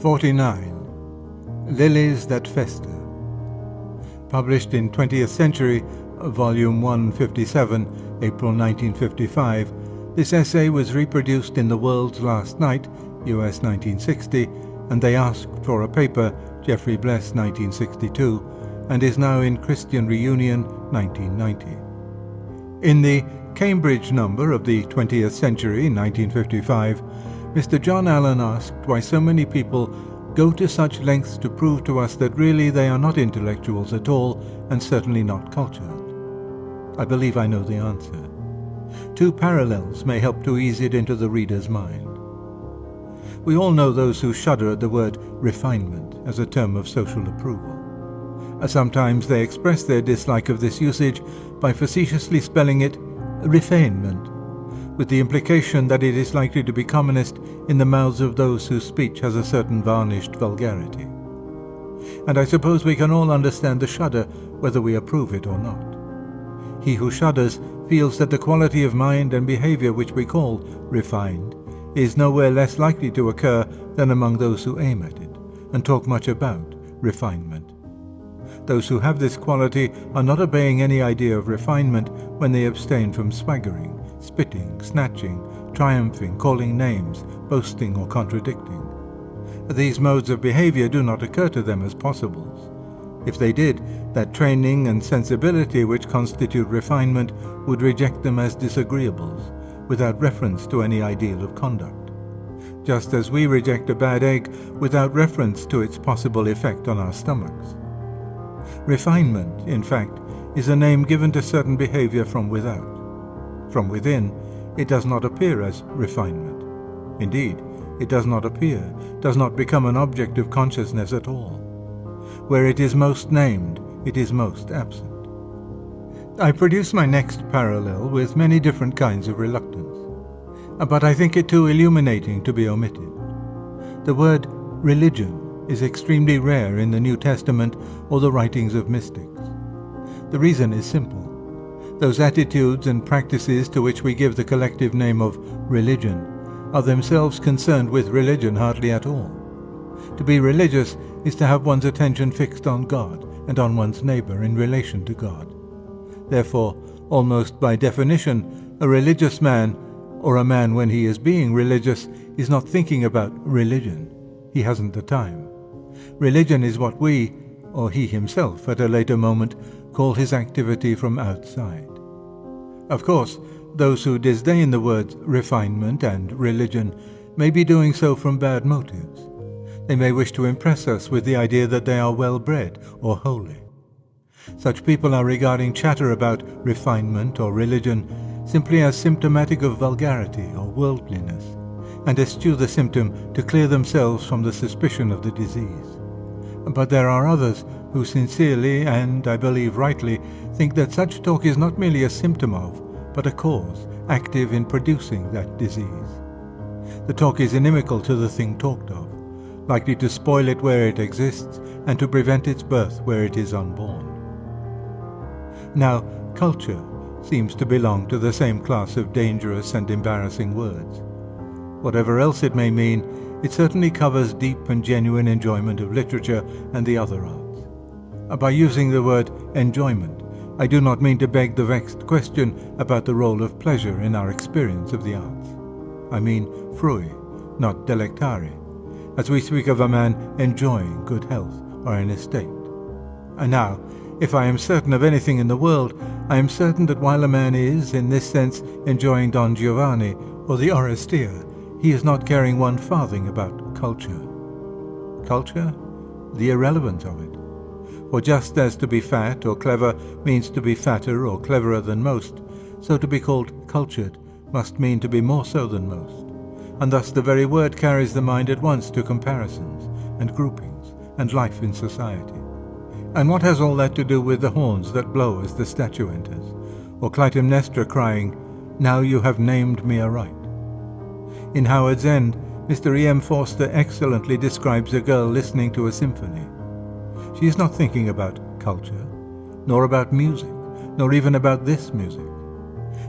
49. Lilies that Fester. Published in 20th Century, Volume 157, April 1955, this essay was reproduced in The World's Last Night, US 1960, and They Asked for a Paper, Jeffrey Bless 1962, and is now in Christian Reunion 1990. In the Cambridge number of the 20th Century, 1955, Mr. John Allen asked why so many people go to such lengths to prove to us that really they are not intellectuals at all, and certainly not cultured. I believe I know the answer. Two parallels may help to ease it into the reader's mind. We all know those who shudder at the word refinement as a term of social approval. Sometimes they express their dislike of this usage by facetiously spelling it refinement, with the implication that it is likely to be commonest in the mouths of those whose speech has a certain varnished vulgarity. And I suppose we can all understand the shudder, whether we approve it or not. He who shudders feels that the quality of mind and behavior which we call refined is nowhere less likely to occur than among those who aim at it and talk much about refinement. Those who have this quality are not obeying any idea of refinement when they abstain from swaggering, spitting, snatching, triumphing, calling names, boasting or contradicting. These modes of behavior do not occur to them as possibles. If they did, that training and sensibility which constitute refinement would reject them as disagreeables, without reference to any ideal of conduct. Just as we reject a bad egg without reference to its possible effect on our stomachs. Refinement, in fact, is a name given to certain behavior from without. From within, it does not appear as refinement. Indeed, it does not appear, does not become an object of consciousness at all. Where it is most named, it is most absent. I produce my next parallel with many different kinds of reluctance, but I think it too illuminating to be omitted. The word religion is extremely rare in the New Testament or the writings of mystics. The reason is simple. Those attitudes and practices to which we give the collective name of religion are themselves concerned with religion hardly at all. To be religious is to have one's attention fixed on God and on one's neighbor in relation to God. Therefore, almost by definition, a religious man, or a man when he is being religious, is not thinking about religion. He hasn't the time. Religion is what we, or he himself at a later moment, call his activity from outside. Of course, those who disdain the words refinement and religion may be doing so from bad motives. They may wish to impress us with the idea that they are well-bred or holy. Such people are regarding chatter about refinement or religion simply as symptomatic of vulgarity or worldliness, and eschew the symptom to clear themselves from the suspicion of the disease. But there are others who sincerely, and I believe rightly, think that such talk is not merely a symptom of, but a cause active in producing that disease. The talk is inimical to the thing talked of, likely to spoil it where it exists, and to prevent its birth where it is unborn. Now, culture seems to belong to the same class of dangerous and embarrassing words. Whatever else it may mean, it certainly covers deep and genuine enjoyment of literature and the other arts. By using the word enjoyment, I do not mean to beg the vexed question about the role of pleasure in our experience of the arts. I mean frui, not delectare, as we speak of a man enjoying good health or an estate. And now, if I am certain of anything in the world, I am certain that while a man is, in this sense, enjoying Don Giovanni or the Oresteia, he is not caring one farthing about culture. Culture? The irrelevance of it. For just as to be fat or clever means to be fatter or cleverer than most, so to be called cultured must mean to be more so than most. And thus the very word carries the mind at once to comparisons and groupings and life in society. And what has all that to do with the horns that blow as the statue enters, or Clytemnestra crying, "Now you have named me aright"? In Howard's End, Mr. E. M. Forster excellently describes a girl listening to a symphony. She is not thinking about culture, nor about music, nor even about this music.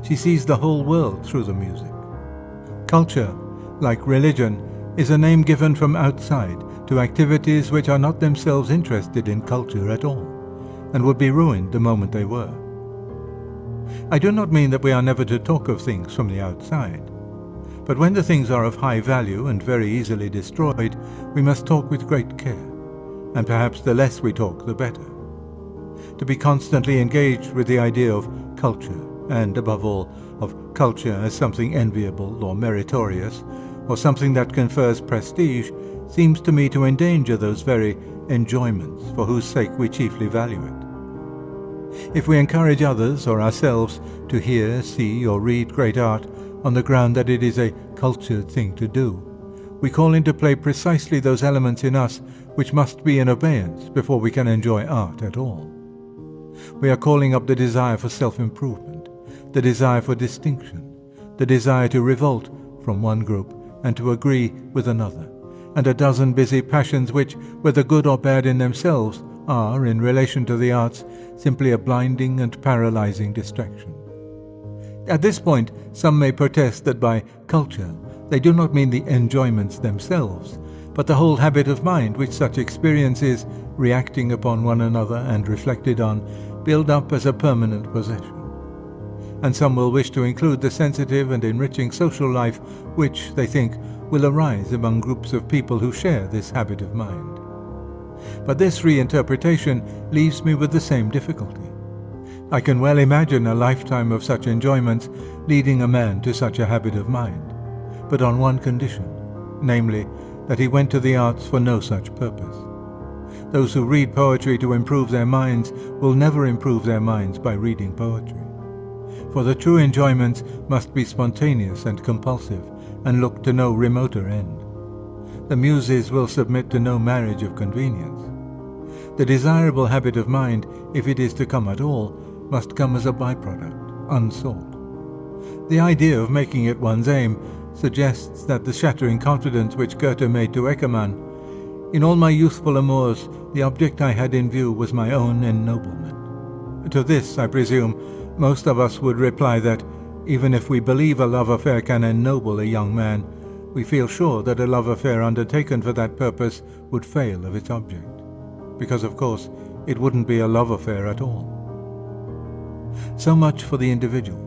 She sees the whole world through the music. Culture, like religion, is a name given from outside to activities which are not themselves interested in culture at all, and would be ruined the moment they were. I do not mean that we are never to talk of things from the outside, but when the things are of high value and very easily destroyed, we must talk with great care, and perhaps the less we talk, the better. To be constantly engaged with the idea of culture, and above all, of culture as something enviable or meritorious, or something that confers prestige, seems to me to endanger those very enjoyments for whose sake we chiefly value it. If we encourage others or ourselves to hear, see, or read great art on the ground that it is a cultured thing to do, we call into play precisely those elements in us which must be in abeyance before we can enjoy art at all. We are calling up the desire for self-improvement, the desire for distinction, the desire to revolt from one group and to agree with another, and a dozen busy passions which, whether good or bad in themselves, are, in relation to the arts, simply a blinding and paralyzing distraction. At this point, some may protest that by culture they do not mean the enjoyments themselves, but the whole habit of mind which such experiences, reacting upon one another and reflected on, build up as a permanent possession. And some will wish to include the sensitive and enriching social life which, they think, will arise among groups of people who share this habit of mind. But this reinterpretation leaves me with the same difficulty. I can well imagine a lifetime of such enjoyments leading a man to such a habit of mind, but on one condition, namely, that he went to the arts for no such purpose. Those who read poetry to improve their minds will never improve their minds by reading poetry. For the true enjoyments must be spontaneous and compulsive, and look to no remoter end. The muses will submit to no marriage of convenience. The desirable habit of mind, if it is to come at all, must come as a byproduct, unsought. The idea of making it one's aim suggests that the shattering confidence which Goethe made to Eckermann, "In all my youthful amours, the object I had in view was my own ennoblement." To this, I presume, most of us would reply that, even if we believe a love affair can ennoble a young man, we feel sure that a love affair undertaken for that purpose would fail of its object, because of course it wouldn't be a love affair at all. So much for the individual.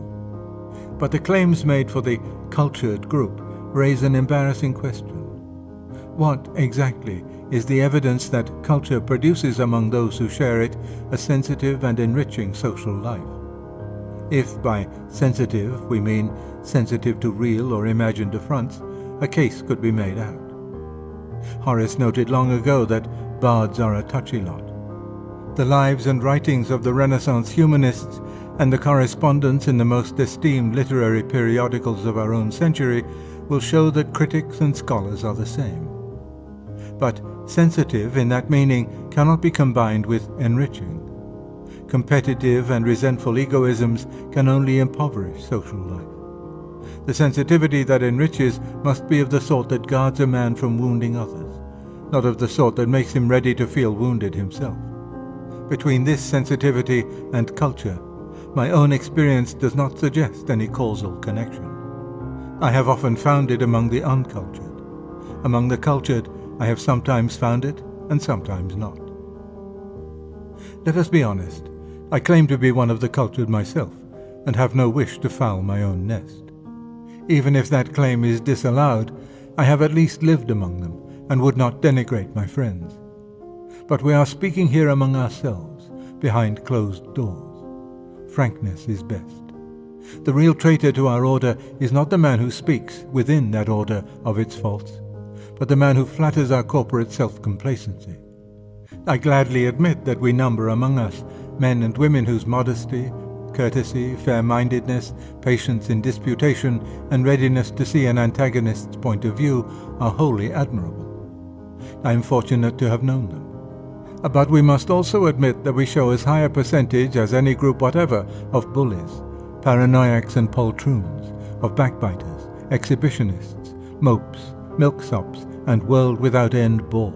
But the claims made for the cultured group raise an embarrassing question. What, exactly, is the evidence that culture produces among those who share it a sensitive and enriching social life? If by sensitive we mean sensitive to real or imagined affronts, a case could be made out. Horace noted long ago that bards are a touchy lot. The lives and writings of the Renaissance humanists and the correspondence in the most esteemed literary periodicals of our own century will show that critics and scholars are the same. But sensitive in that meaning cannot be combined with enriching. Competitive and resentful egoisms can only impoverish social life. The sensitivity that enriches must be of the sort that guards a man from wounding others, not of the sort that makes him ready to feel wounded himself. Between this sensitivity and culture, my own experience does not suggest any causal connection. I have often found it among the uncultured. Among the cultured, I have sometimes found it and sometimes not. Let us be honest. I claim to be one of the cultured myself, and have no wish to foul my own nest. Even if that claim is disallowed, I have at least lived among them, and would not denigrate my friends. But we are speaking here among ourselves, behind closed doors. Frankness is best. The real traitor to our order is not the man who speaks within that order of its faults, but the man who flatters our corporate self-complacency. I gladly admit that we number among us men and women whose modesty, courtesy, fair-mindedness, patience in disputation, and readiness to see an antagonist's point of view are wholly admirable. I am fortunate to have known them. But we must also admit that we show as high a percentage as any group whatever of bullies, paranoiacs and poltroons, of backbiters, exhibitionists, mopes, milksops, and world-without-end bores.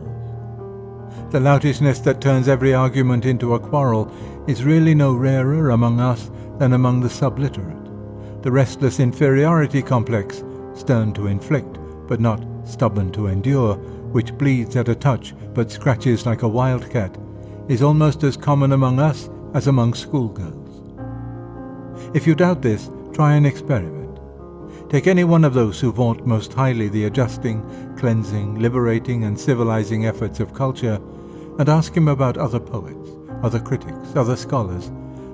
The loutishness that turns every argument into a quarrel is really no rarer among us than among the subliterate. The restless inferiority complex, stern to inflict, but not stubborn to endure, which bleeds at a touch but scratches like a wildcat, is almost as common among us as among schoolgirls. If you doubt this, try an experiment. Take any one of those who vaunt most highly the adjusting, cleansing, liberating and civilizing efforts of culture, and ask him about other poets, other critics, other scholars,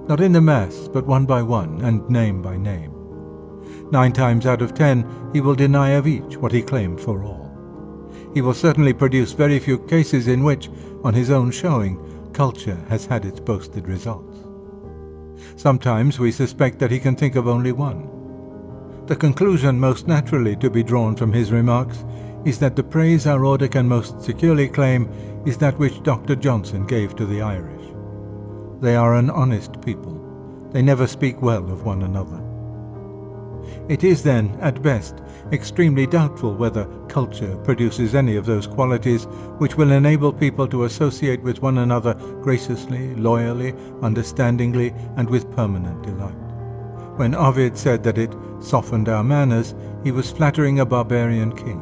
not in the mass, but one by one and name by name. 9 times out of 10, he will deny of each what he claimed for all. He will certainly produce very few cases in which, on his own showing, culture has had its boasted results. Sometimes we suspect that he can think of only one. The conclusion most naturally to be drawn from his remarks is that the praise our order can most securely claim is that which Dr. Johnson gave to the Irish. They are an honest people. They never speak well of one another. It is then, at best, extremely doubtful whether culture produces any of those qualities which will enable people to associate with one another graciously, loyally, understandingly, and with permanent delight. When Ovid said that it softened our manners, he was flattering a barbarian king.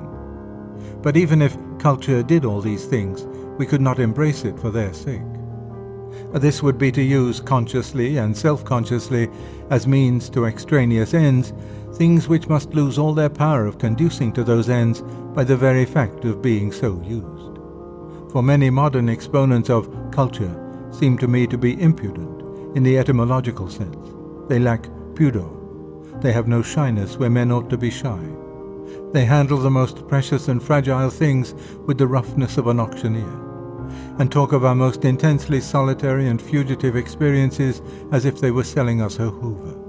But even if culture did all these things, we could not embrace it for their sake. This would be to use consciously and self-consciously as means to extraneous ends, things which must lose all their power of conducing to those ends by the very fact of being so used. For many modern exponents of culture seem to me to be impudent in the etymological sense. They lack pudor. They have no shyness where men ought to be shy. They handle the most precious and fragile things with the roughness of an auctioneer, and talk of our most intensely solitary and fugitive experiences as if they were selling us a Hoover.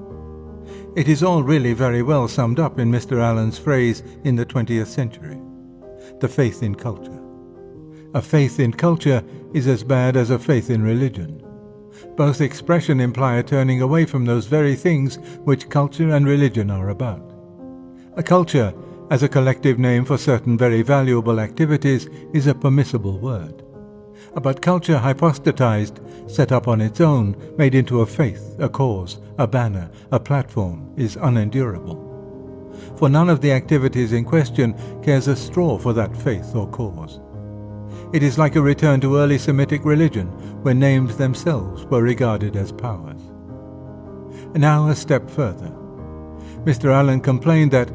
It is all really very well summed up in Mr. Allen's phrase in the 20th century: the faith in culture. A faith in culture is as bad as a faith in religion. Both expression imply a turning away from those very things which culture and religion are about. A culture, as a collective name for certain very valuable activities, is a permissible word. But culture hypostatized, set up on its own, made into a faith, a cause, a banner, a platform, is unendurable. For none of the activities in question cares a straw for that faith or cause. It is like a return to early Semitic religion, where names themselves were regarded as powers. Now a step further. Mr. Allen complained that,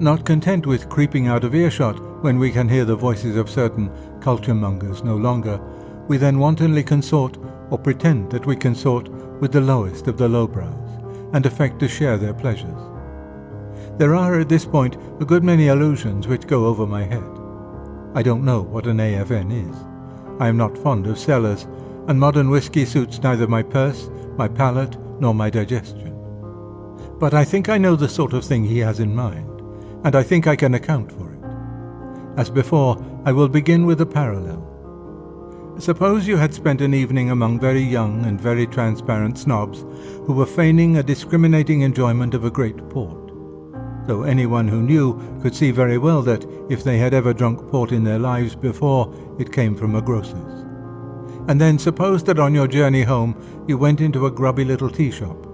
not content with creeping out of earshot when we can hear the voices of certain culture-mongers no longer, we then wantonly consort, or pretend that we consort, with the lowest of the lowbrows, and affect to share their pleasures. There are at this point a good many allusions which go over my head. I don't know what an AFN is. I am not fond of cellars, and modern whiskey suits neither my purse, my palate, nor my digestion. But I think I know the sort of thing he has in mind, and I think I can account for it. As before, I will begin with a parallel. Suppose you had spent an evening among very young and very transparent snobs who were feigning a discriminating enjoyment of a great port, though anyone who knew could see very well that if they had ever drunk port in their lives before, it came from a grocer's. And then suppose that on your journey home you went into a grubby little tea shop,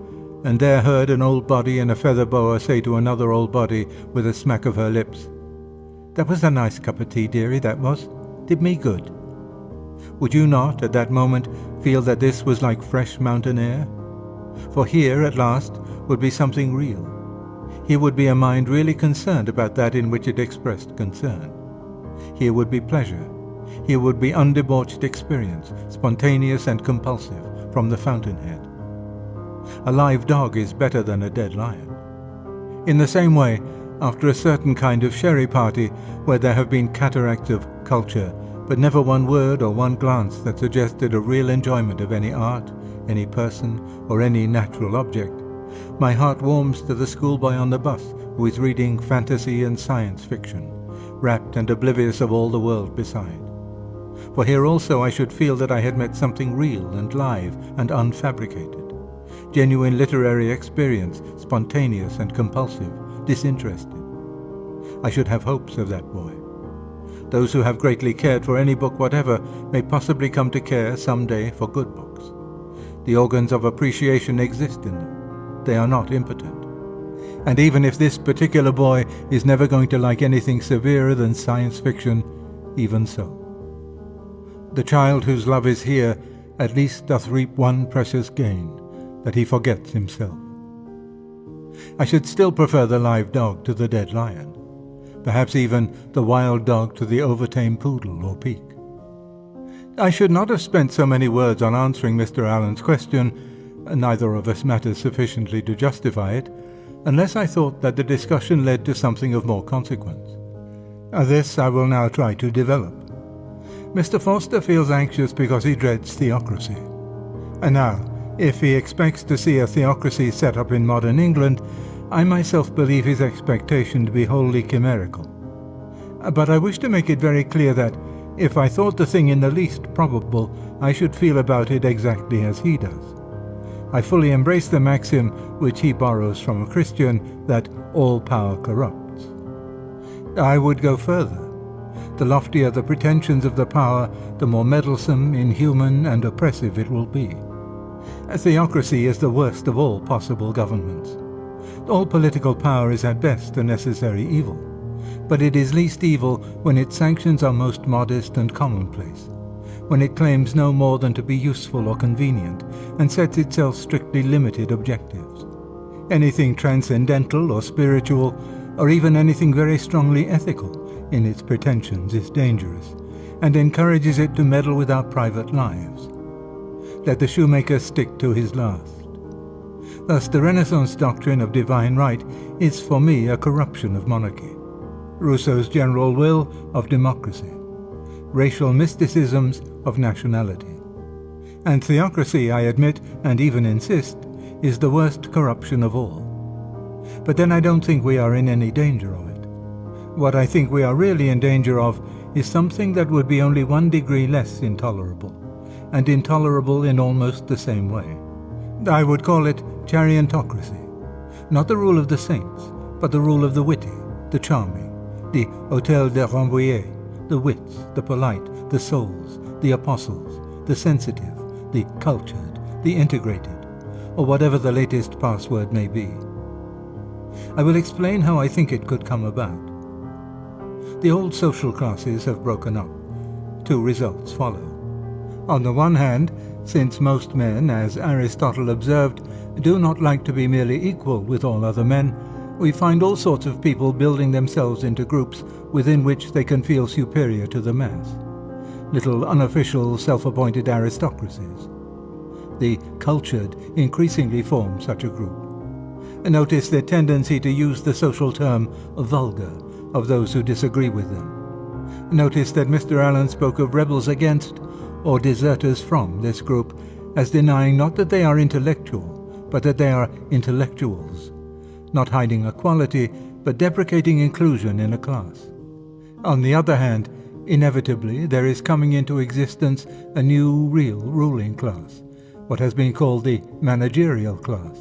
and there heard an old body in a feather boa say to another old body with a smack of her lips, "That was a nice cup of tea, dearie, that was. Did me good." Would you not, at that moment, feel that this was like fresh mountain air? For here, at last, would be something real. Here would be a mind really concerned about that in which it expressed concern. Here would be pleasure. Here would be undebauched experience, spontaneous and compulsive, from the fountainhead. A live dog is better than a dead lion. In the same way, after a certain kind of sherry party, where there have been cataracts of culture, but never one word or one glance that suggested a real enjoyment of any art, any person, or any natural object, my heart warms to the schoolboy on the bus who is reading fantasy and science fiction, rapt and oblivious of all the world beside. For here also I should feel that I had met something real and live and unfabricated, genuine literary experience, spontaneous and compulsive, disinterested. I should have hopes of that boy. Those who have greatly cared for any book whatever may possibly come to care some day for good books. The organs of appreciation exist in them. They are not impotent. And even if this particular boy is never going to like anything severer than science fiction, even so. The child whose love is here at least doth reap one precious gain, that he forgets himself. I should still prefer the live dog to the dead lion, perhaps even the wild dog to the overtame poodle or peak. I should not have spent so many words on answering Mr. Allen's question, neither of us matters sufficiently to justify it, unless I thought that the discussion led to something of more consequence. This I will now try to develop. Mr. Forster feels anxious because he dreads theocracy. And now, if he expects to see a theocracy set up in modern England, I myself believe his expectation to be wholly chimerical. But I wish to make it very clear that, if I thought the thing in the least probable, I should feel about it exactly as he does. I fully embrace the maxim, which he borrows from a Christian, that all power corrupts. I would go further. The loftier the pretensions of the power, the more meddlesome, inhuman, and oppressive it will be. A theocracy is the worst of all possible governments. All political power is at best a necessary evil, but it is least evil when its sanctions are most modest and commonplace, when it claims no more than to be useful or convenient, and sets itself strictly limited objectives. Anything transcendental or spiritual, or even anything very strongly ethical in its pretensions is dangerous, and encourages it to meddle with our private lives. Let the shoemaker stick to his last. Thus the Renaissance doctrine of divine right is for me a corruption of monarchy, Rousseau's general will of democracy, racial mysticisms of nationality. And theocracy, I admit, and even insist, is the worst corruption of all. But then I don't think we are in any danger of it. What I think we are really in danger of is something that would be only 1 degree less intolerable, and intolerable in almost the same way. I would call it chariontocracy, not the rule of the saints, but the rule of the witty, the charming, the Hôtel de Rambouillet, the wits, the polite, the souls, the apostles, the sensitive, the cultured, the integrated, or whatever the latest password may be. I will explain how I think it could come about. The old social classes have broken up. 2 results follow. On the one hand, since most men, as Aristotle observed, do not like to be merely equal with all other men, we find all sorts of people building themselves into groups within which they can feel superior to the mass. Little unofficial, self-appointed aristocracies. The cultured increasingly form such a group. Notice their tendency to use the social term vulgar of those who disagree with them. Notice that Mr. Allen spoke of rebels against, or deserters from, this group as denying not that they are intellectual, but that they are intellectuals, not hiding a quality, but deprecating inclusion in a class. On the other hand, inevitably there is coming into existence a new real ruling class, what has been called the managerial class.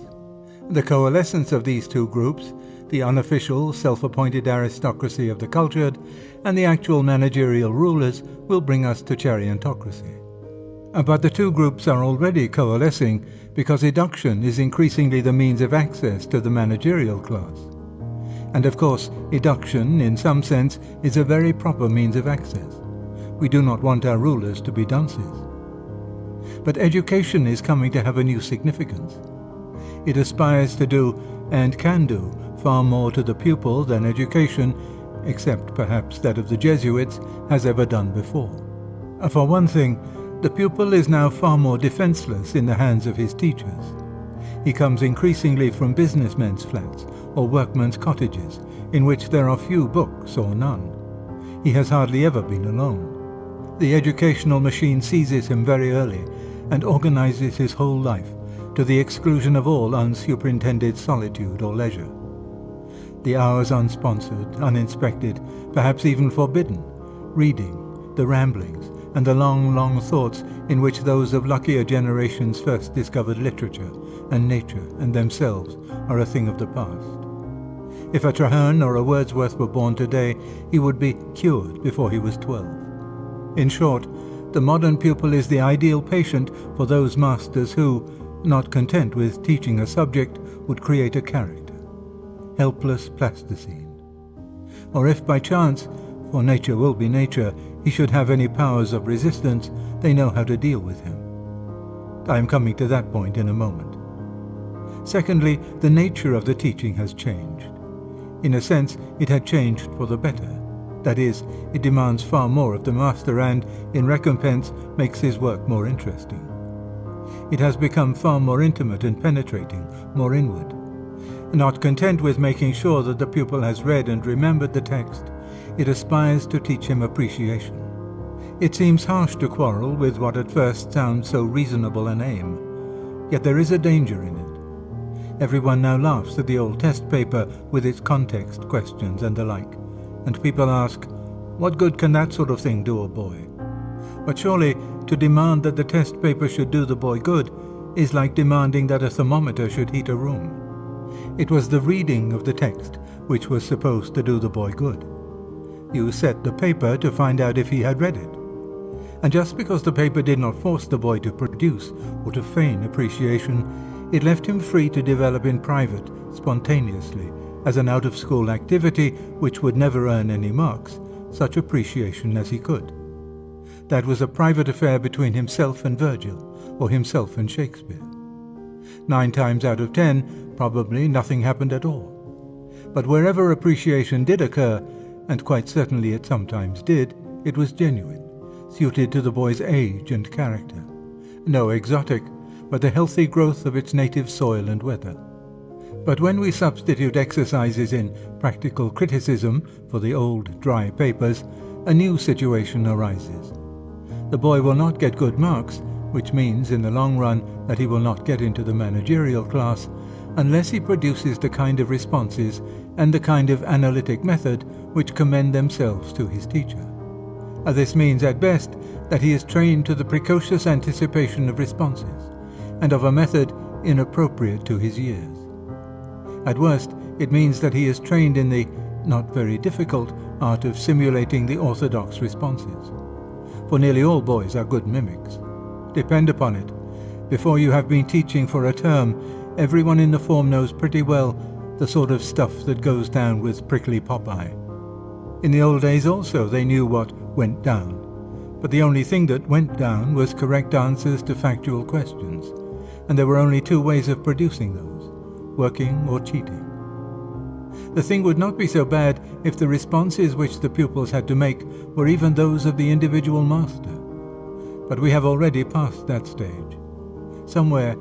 The coalescence of these 2 groups, the unofficial, self-appointed aristocracy of the cultured, and the actual managerial rulers, will bring us to chariontocracy. But the 2 groups are already coalescing because eduction is increasingly the means of access to the managerial class. And of course, eduction, in some sense, is a very proper means of access. We do not want our rulers to be dunces. But education is coming to have a new significance. It aspires to do, and can do, far more to the pupil than education, except perhaps that of the Jesuits, has ever done before. For one thing, the pupil is now far more defenseless in the hands of his teachers. He comes increasingly from businessmen's flats or workmen's cottages, in which there are few books or none. He has hardly ever been alone. The educational machine seizes him very early and organizes his whole life, to the exclusion of all unsuperintended solitude or leisure. The hours unsponsored, uninspected, perhaps even forbidden, reading, the ramblings, and the long, long thoughts in which those of luckier generations first discovered literature and nature and themselves are a thing of the past. If a Traherne or a Wordsworth were born today, he would be cured before he was 12. In short, the modern pupil is the ideal patient for those masters who, not content with teaching a subject, would create a character. helpless plasticine. Or if by chance, for nature will be nature, he should have any powers of resistance, they know how to deal with him. I am coming to that point in a moment. Secondly, the nature of the teaching has changed. In a sense, it had changed for the better. That is, it demands far more of the master and, in recompense, makes his work more interesting. It has become far more intimate and penetrating, more inward. Not content with making sure that the pupil has read and remembered the text, it aspires to teach him appreciation. It seems harsh to quarrel with what at first sounds so reasonable an aim, yet there is a danger in it. Everyone now laughs at the old test paper with its context questions and the like, and people ask, what good can that sort of thing do a boy? But surely, to demand that the test paper should do the boy good is like demanding that a thermometer should heat a room. It was the reading of the text which was supposed to do the boy good. You set the paper to find out if he had read it. And just because the paper did not force the boy to produce or to feign appreciation, it left him free to develop in private, spontaneously, as an out-of-school activity which would never earn any marks, such appreciation as he could. That was a private affair between himself and Virgil, or himself and Shakespeare. 9 times out of 10, probably nothing happened at all. But wherever appreciation did occur, and quite certainly it sometimes did, it was genuine, suited to the boy's age and character. No exotic, but the healthy growth of its native soil and weather. But when we substitute exercises in practical criticism for the old dry papers, a new situation arises. The boy will not get good marks, which means in the long run that he will not get into the managerial class, unless he produces the kind of responses and the kind of analytic method which commend themselves to his teacher. This means at best that he is trained to the precocious anticipation of responses, and of a method inappropriate to his years. At worst, it means that he is trained in the, not very difficult, art of simulating the orthodox responses. For nearly all boys are good mimics. Depend upon it, before you have been teaching for a term, everyone in the form knows pretty well the sort of stuff that goes down with prickly Popeye. In the old days also they knew what went down, but the only thing that went down was correct answers to factual questions, and there were only 2 ways of producing those, working or cheating. The thing would not be so bad if the responses which the pupils had to make were even those of the individual master. But we have already passed that stage. Somewhere,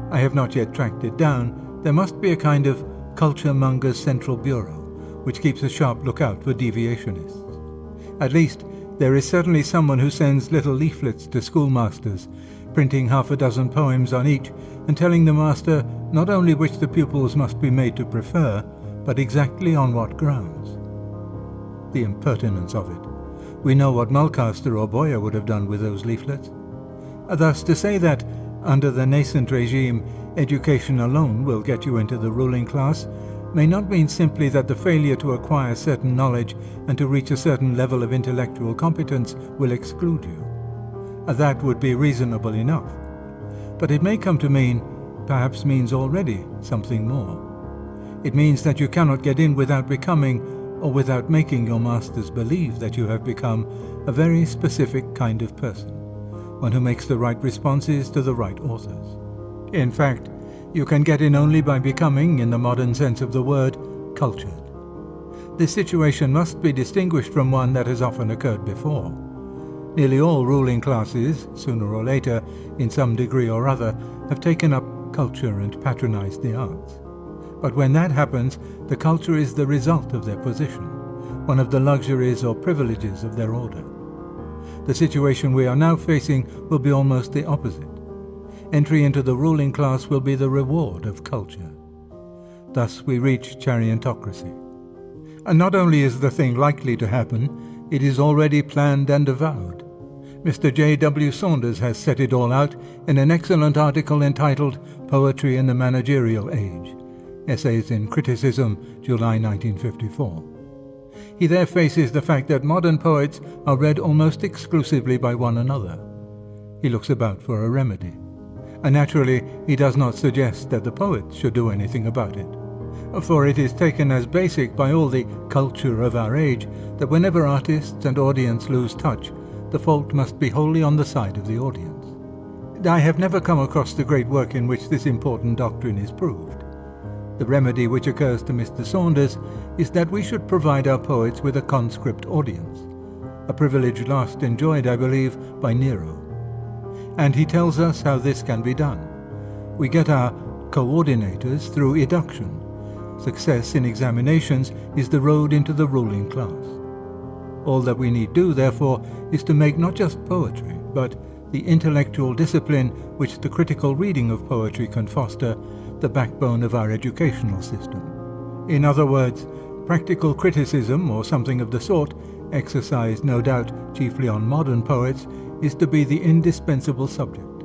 I have not yet tracked it down, there must be a kind of culture-mongers central bureau, which keeps a sharp lookout for deviationists. At least, there is certainly someone who sends little leaflets to schoolmasters, printing half a dozen poems on each, and telling the master not only which the pupils must be made to prefer, but exactly on what grounds. The impertinence of it. We know what Mulcaster or Boyer would have done with those leaflets. Thus, to say that, under the nascent regime, education alone will get you into the ruling class, may not mean simply that the failure to acquire certain knowledge and to reach a certain level of intellectual competence will exclude you. That would be reasonable enough. But it may come to mean, perhaps means already, something more. It means that you cannot get in without becoming, or without making your masters believe that you have become, a very specific kind of person, one who makes the right responses to the right authors. In fact, you can get in only by becoming, in the modern sense of the word, cultured. This situation must be distinguished from one that has often occurred before. Nearly all ruling classes, sooner or later, in some degree or other, have taken up culture and patronized the arts. But when that happens, the culture is the result of their position, one of the luxuries or privileges of their order. The situation we are now facing will be almost the opposite. Entry into the ruling class will be the reward of culture. Thus we reach chariontocracy. And not only is the thing likely to happen, it is already planned and avowed. Mr. J.W. Saunders has set it all out in an excellent article entitled Poetry in the Managerial Age, Essays in Criticism, July 1954. He there faces the fact that modern poets are read almost exclusively by one another. He looks about for a remedy. And naturally, he does not suggest that the poets should do anything about it. For it is taken as basic by all the culture of our age that whenever artists and audience lose touch, the fault must be wholly on the side of the audience. I have never come across the great work in which this important doctrine is proved. The remedy which occurs to Mr. Saunders is that we should provide our poets with a conscript audience, a privilege last enjoyed, I believe, by Nero. And he tells us how this can be done. We get our coordinators through eduction. Success in examinations is the road into the ruling class. All that we need do, therefore, is to make not just poetry, but the intellectual discipline which the critical reading of poetry can foster, the backbone of our educational system. In other words, practical criticism, or something of the sort, exercised no doubt chiefly on modern poets, is to be the indispensable subject,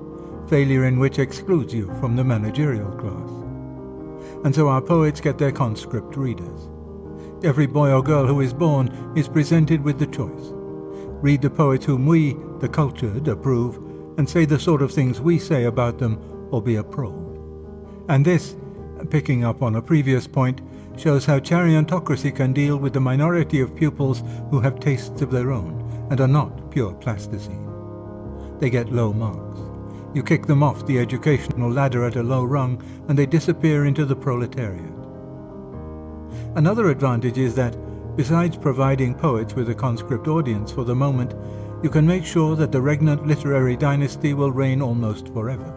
failure in which excludes you from the managerial class. And so our poets get their conscript readers. Every boy or girl who is born is presented with the choice. Read the poets whom we, the cultured, approve, and say the sort of things we say about them, or be a probe. And this, picking up on a previous point, shows how chariontocracy can deal with the minority of pupils who have tastes of their own and are not pure plasticine. They get low marks. You kick them off the educational ladder at a low rung, and they disappear into the proletariat. Another advantage is that, besides providing poets with a conscript audience for the moment, you can make sure that the regnant literary dynasty will reign almost forever.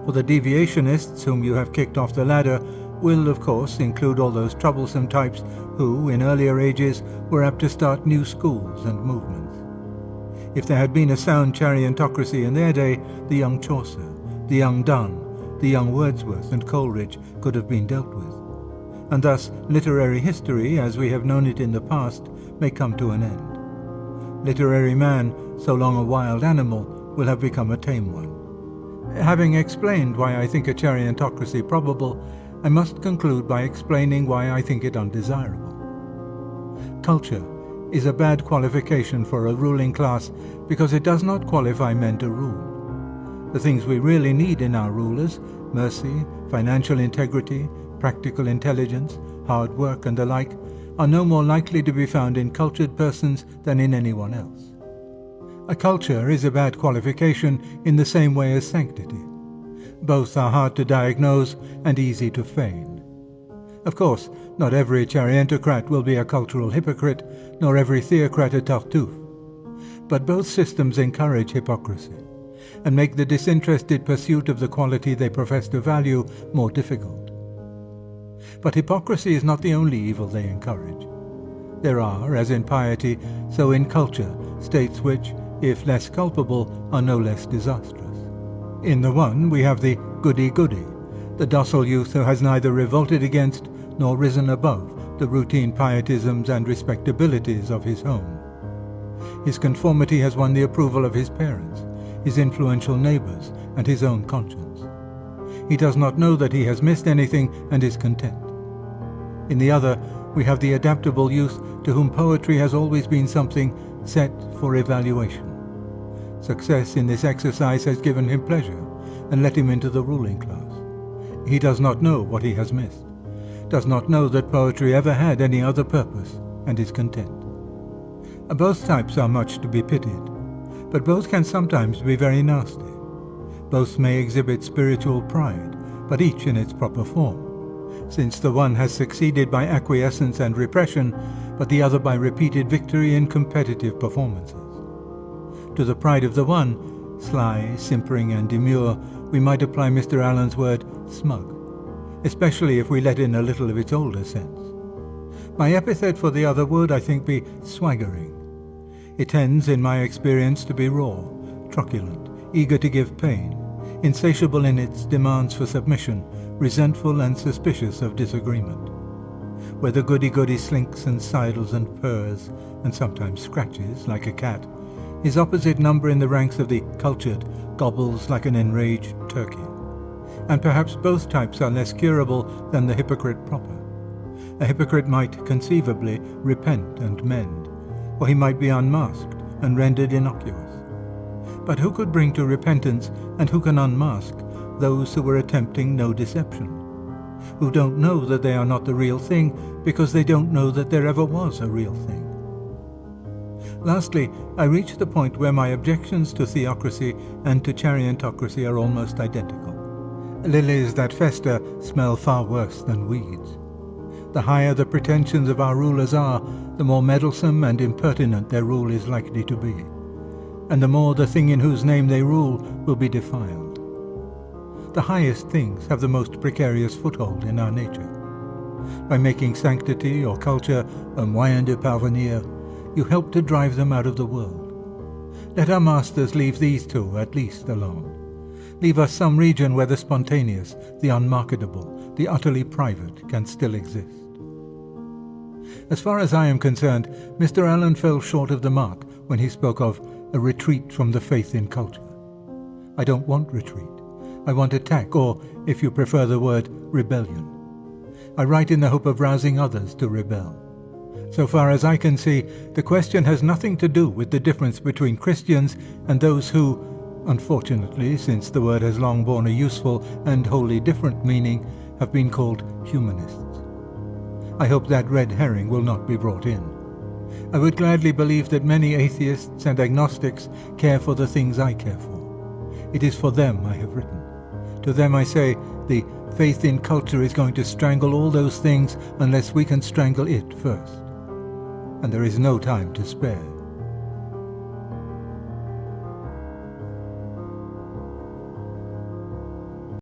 For the deviationists whom you have kicked off the ladder will, of course, include all those troublesome types who, in earlier ages, were apt to start new schools and movements. If there had been a sound chariontocracy in their day, the young Chaucer, the young Donne, the young Wordsworth and Coleridge could have been dealt with. And thus literary history, as we have known it in the past, may come to an end. Literary man, so long a wild animal, will have become a tame one. Having explained why I think a chariontocracy probable, I must conclude by explaining why I think it undesirable. Culture is a bad qualification for a ruling class because it does not qualify men to rule. The things we really need in our rulers, mercy, financial integrity, practical intelligence, hard work, and the like, are no more likely to be found in cultured persons than in anyone else. A culture is a bad qualification in the same way as sanctity. Both are hard to diagnose and easy to feign. Of course, not every chariontocrat will be a cultural hypocrite, nor every theocrat a Tartuffe. But both systems encourage hypocrisy, and make the disinterested pursuit of the quality they profess to value more difficult. But hypocrisy is not the only evil they encourage. There are, as in piety, so in culture, states which, if less culpable, are no less disastrous. In the one we have the goody-goody, the docile youth who has neither revolted against nor risen above the routine pietisms and respectabilities of his home. His conformity has won the approval of his parents, his influential neighbors, and his own conscience. He does not know that he has missed anything and is content. In the other, we have the adaptable youth to whom poetry has always been something set for evaluation. Success in this exercise has given him pleasure and let him into the ruling class. He does not know what he has missed, does not know that poetry ever had any other purpose, and is content. Both types are much to be pitied, but both can sometimes be very nasty. Both may exhibit spiritual pride, but each in its proper form, since the one has succeeded by acquiescence and repression, but the other by repeated victory in competitive performances. To the pride of the one, sly, simpering, and demure, we might apply Mr. Allen's word smug, especially if we let in a little of its older sense. My epithet for the other would, I think, be swaggering. It tends, in my experience, to be raw, truculent, eager to give pain, insatiable in its demands for submission, resentful and suspicious of disagreement. Where the goody-goody slinks and sidles and purrs, and sometimes scratches like a cat, his opposite number in the ranks of the cultured gobbles like an enraged turkey. And perhaps both types are less curable than the hypocrite proper. A hypocrite might conceivably repent and mend, or he might be unmasked and rendered innocuous. But who could bring to repentance, and who can unmask, those who were attempting no deception? who don't know that they are not the real thing because they don't know that there ever was a real thing. Lastly, I reach the point where my objections to theocracy and to chariontocracy are almost identical. Lilies that fester smell far worse than weeds. The higher the pretensions of our rulers are, the more meddlesome and impertinent their rule is likely to be, and the more the thing in whose name they rule will be defiled. The highest things have the most precarious foothold in our nature. By making sanctity or culture a moyen de parvenir, you help to drive them out of the world. Let our masters leave these two at least alone. Leave us some region where the spontaneous, the unmarketable, the utterly private can still exist. As far as I am concerned, Mr. Allen fell short of the mark when he spoke of a retreat from the faith in culture. I don't want retreat. I want attack, or, if you prefer the word, rebellion. I write in the hope of rousing others to rebel. So far as I can see, the question has nothing to do with the difference between Christians and those who, unfortunately, since the word has long borne a useful and wholly different meaning, have been called humanists. I hope that red herring will not be brought in. I would gladly believe that many atheists and agnostics care for the things I care for. It is for them I have written. To them I say, the faith in culture is going to strangle all those things unless we can strangle it first. And there is no time to spare.